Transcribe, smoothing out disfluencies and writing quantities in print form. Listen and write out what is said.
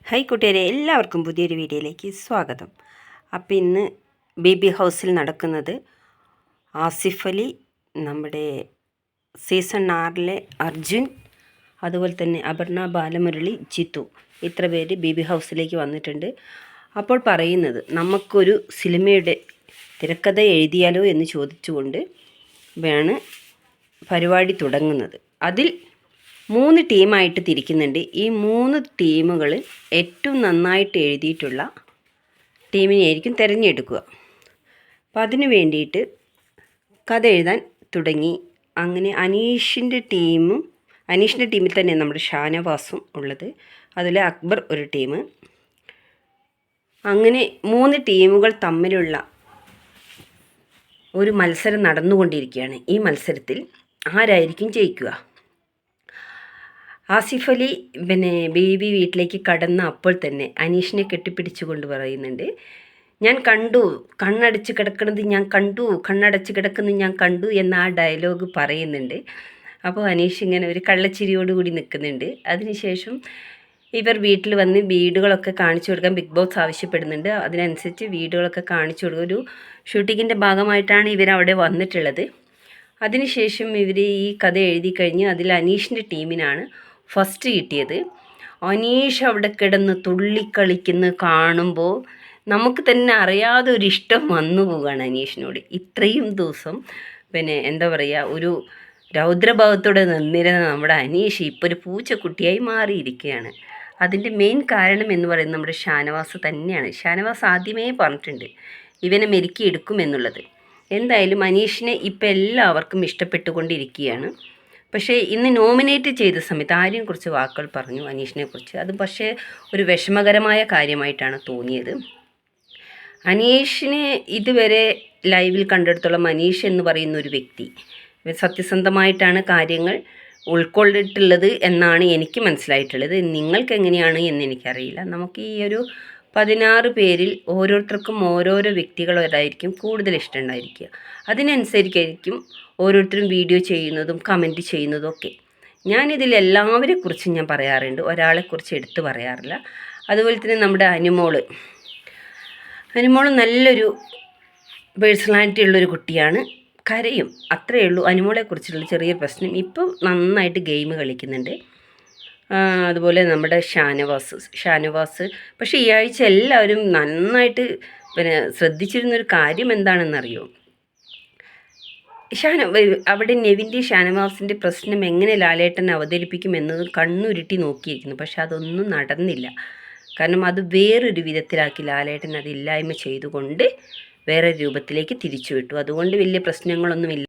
Hi കൂട്ടുകാരെ, എല്ലാവർക്കും പുതിയൊരു വീഡിയോയിലേക്ക് സ്വാഗതം. അപ്പോൾ ഇന്ന് ബേബി ഹൗസിൽ നടക്കുന്നത് ആസിഫ് അലി, നമ്മുടെ സീസൺ 6 അർജുൻ, അതുപോലെ തന്നെ അപർണ ബാലമുരളി, ജിത്തു, ഇത്ര പേര് ബേബി ഹൗസിലേക്ക് വന്നിട്ടുണ്ട്. അപ്പോൾ പറയുന്നത് നമുക്കൊരു സിനിമയുടെ തിരക്കഥ എഴുതിയാലോ എന്ന് ചോദിച്ചുകൊണ്ട് ആണ് പരിപാടി തുടങ്ങുന്നത്. അതിൽ 3 ടീമായിട്ട് തിരിക്കുന്നുണ്ട്. ഈ 3 ടീമുകൾ ഏറ്റവും നന്നായിട്ട് എഴുതിയിട്ടുള്ള ടീമിനെയായിരിക്കും തിരഞ്ഞെടുക്കുക. അപ്പം അതിന് വേണ്ടിയിട്ട് കഥ എഴുതാൻ തുടങ്ങി. അങ്ങനെ അനീഷിൻ്റെ ടീമിൽ തന്നെ നമ്മുടെ ഷാനവാസും ഉള്ളത്, അതിൽ അക്ബർ ഒരു ടീം. അങ്ങനെ 3 ടീമുകൾ തമ്മിലുള്ള ഒരു മത്സരം നടന്നുകൊണ്ടിരിക്കുകയാണ്. ഈ മത്സരത്തിൽ ആരായിരിക്കും ജയിക്കുക? ആസിഫ് അലി ബേബി വീട്ടിലേക്ക് കടന്ന അപ്പോൾ തന്നെ അനീഷിനെ കെട്ടിപ്പിടിച്ചുകൊണ്ട് പറയുന്നുണ്ട്, ഞാൻ കണ്ടു, കണ്ണടച്ച് കിടക്കുന്നത് ഞാൻ കണ്ടു, കണ്ണടച്ച് കിടക്കുന്നത് ഞാൻ കണ്ടു എന്ന ആ ഡയലോഗ് പറയുന്നുണ്ട്. അപ്പോൾ അനീഷ് ഇങ്ങനെ ഒരു കള്ളച്ചിരിയോടുകൂടി നിൽക്കുന്നുണ്ട്. അതിനുശേഷം ഇവർ വീട്ടിൽ വന്ന് വീടുകളൊക്കെ കാണിച്ചു കൊടുക്കാൻ ബിഗ് ബോസ് ആവശ്യപ്പെടുന്നുണ്ട്. അതിനനുസരിച്ച് വീടുകളൊക്കെ കാണിച്ചു കൊടുക്കുക. ഒരു ഷൂട്ടിങ്ങിൻ്റെ ഭാഗമായിട്ടാണ് ഇവരവിടെ വന്നിട്ടുള്ളത്. അതിനുശേഷം ഇവർ ഈ കഥ എഴുതി കഴിഞ്ഞ് അതിൽ അനീഷിൻ്റെ ടീമിനാണ് ഫസ്റ്റ് കിട്ടിയത്. അനീഷ് അവിടെ കിടന്ന് തുള്ളിക്കളിക്കുന്നത് കാണുമ്പോൾ നമുക്ക് തന്നെ അറിയാതെ ഒരു ഇഷ്ടം വന്നു പോവുകയാണ് അനീഷിനോട്. ഇത്രയും ദിവസം എന്താ പറയുക, ഒരു രൗദ്രഭാവത്തോടെ നിന്നിരുന്ന നമ്മുടെ അനീഷ് ഇപ്പോൾ ഒരു പൂച്ചക്കുട്ടിയായി മാറിയിരിക്കുകയാണ്. അതിൻ്റെ മെയിൻ കാരണം എന്ന് പറയുന്നത് നമ്മുടെ ഷാനവാസ് തന്നെയാണ്. ഷാനവാസ് ആദ്യമേ പറഞ്ഞിട്ടുണ്ട് ഇവനെ മെരുക്കിയെടുക്കുമെന്നുള്ളത്. എന്തായാലും അനീഷിനെ ഇപ്പം എല്ലാവർക്കും ഇഷ്ടപ്പെട്ടുകൊണ്ടിരിക്കുകയാണ്. പക്ഷേ ഇന്ന് നോമിനേറ്റ് ചെയ്ത സമയത്ത് ആരെയും കുറിച്ച് വാക്കുകൾ പറഞ്ഞു അനീഷിനെ കുറിച്ച്. അത് പക്ഷേ ഒരു വിഷമകരമായ കാര്യമായിട്ടാണ് തോന്നിയത്. അനീഷിനെ ഇതുവരെ ലൈവിൽ കണ്ടെടുത്തോളം അനീഷ് എന്ന് പറയുന്ന ഒരു വ്യക്തി സത്യസന്ധമായിട്ടാണ് കാര്യങ്ങൾ ഉൾക്കൊണ്ടിട്ടുള്ളത് എന്നാണ് എനിക്ക് മനസ്സിലായിട്ടുള്ളത്. നിങ്ങൾക്ക് എങ്ങനെയാണ് എന്ന് എനിക്കറിയില്ല. നമുക്ക് ഈ ഒരു 16 പേരിൽ ഓരോരുത്തർക്കും ഓരോരോ വ്യക്തികളോടായിരിക്കും കൂടുതൽ ഇഷ്ടമുണ്ടായിരിക്കുക. അതിനനുസരിച്ചായിരിക്കും ഓരോരുത്തരും വീഡിയോ ചെയ്യുന്നതും കമൻറ്റ് ചെയ്യുന്നതും ഒക്കെ. ഞാനിതിൽ എല്ലാവരെക്കുറിച്ചും ഞാൻ പറയാറുണ്ട്, ഒരാളെക്കുറിച്ച് എടുത്തു പറയാറില്ല. അതുപോലെ തന്നെ നമ്മുടെ അനുമോൾ നല്ലൊരു പേഴ്സണാലിറ്റി ഉള്ളൊരു കുട്ടിയാണ്. കരയും, അത്രയേ ഉള്ളൂ. അനുമോളെക്കുറിച്ചുള്ള ചെറിയൊരു പ്രശ്നം. ഇപ്പോൾ നന്നായിട്ട് ഗെയിം കളിക്കുന്നുണ്ട്. അതുപോലെ നമ്മുടെ ഷാനവാസ് പക്ഷേ ഈ ആഴ്ച എല്ലാവരും നന്നായിട്ട് ശ്രദ്ധിച്ചിരുന്നൊരു കാര്യം എന്താണെന്നറിയോ? അവിടെ നെവിൻ്റെ ഷാനവാസിൻ്റെ പ്രശ്നം എങ്ങനെ ലാലേട്ടൻ അവതരിപ്പിക്കുമെന്നത് കണ്ണുരുട്ടി നോക്കിയിരിക്കുന്നു. പക്ഷെ അതൊന്നും നടന്നില്ല. കാരണം അത് വേറൊരു വിധത്തിലാക്കി ലാലേട്ടൻ അത് ഇല്ലായ്മ ചെയ്തുകൊണ്ട് വേറെ രൂപത്തിലേക്ക് തിരിച്ചുവിട്ടു. അതുകൊണ്ട് വലിയ പ്രശ്നങ്ങളൊന്നുമില്ല.